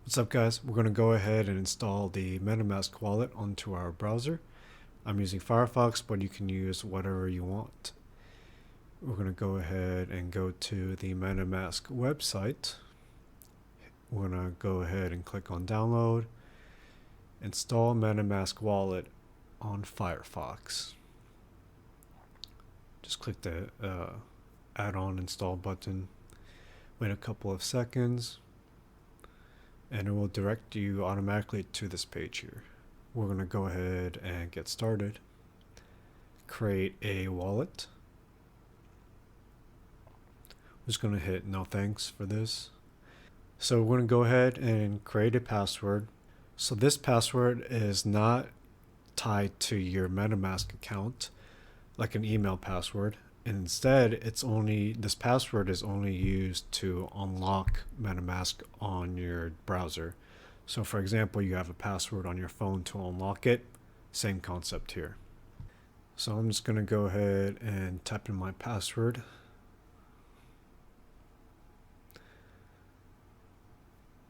What's up, guys? We're going to go ahead and install the MetaMask wallet onto our browser. I'm using Firefox, but you can use whatever you want. We're going to go ahead and go to the MetaMask website. We're going to go ahead and click on download, install MetaMask wallet on Firefox. Just click the add-on install button. Wait a couple of seconds, and it will direct you automatically to this page here. We're going to go ahead and get started. Create a wallet. I'm just going to hit no thanks for this. So we're going to go ahead and create a password. So this password is not tied to your MetaMask account like an email password. And instead, this password is only used to unlock MetaMask on your browser. So for example, you have a password on your phone to unlock it. Same concept here. So I'm just going to go ahead and type in my password.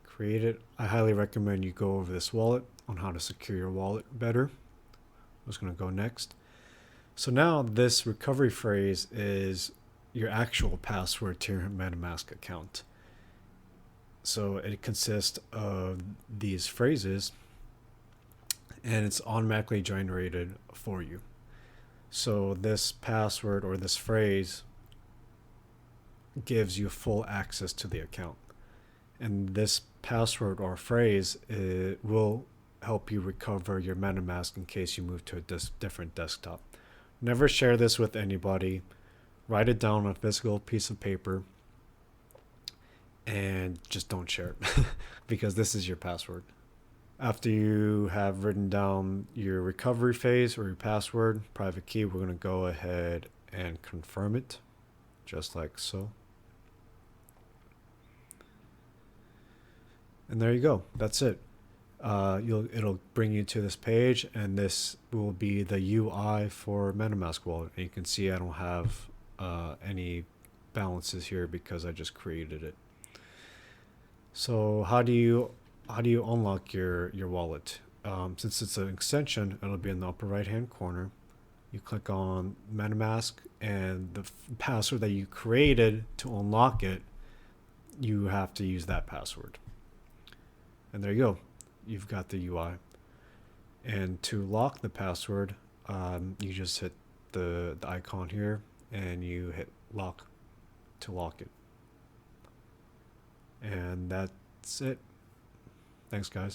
Create it. I highly recommend you go over this wallet on how to secure your wallet better. I'm just going to go next. So now this recovery phrase is your actual password to your MetaMask account. So it consists of these phrases, and it's automatically generated for you. So this password or this phrase gives you full access to the account. And this password or phrase will help you recover your MetaMask in case you move to a different desktop. Never share this with anybody. Write it down on a physical piece of paper and just don't share it because this is your password. After you have written down your recovery phase or your password, private key, we're going to go ahead and confirm it just like so. And there you go. That's it. It'll bring you to this page, and this will be the UI for MetaMask Wallet. And you can see I don't have any balances here because I just created it. So how do you unlock your wallet? Since it's an extension, it'll be in the upper right hand corner. You click on MetaMask, and the password that you created to unlock it, you have to use that password. And there you go. You've got the UI. And to lock the password, you just hit the icon here and you hit lock to lock it. And that's it. Thanks, guys.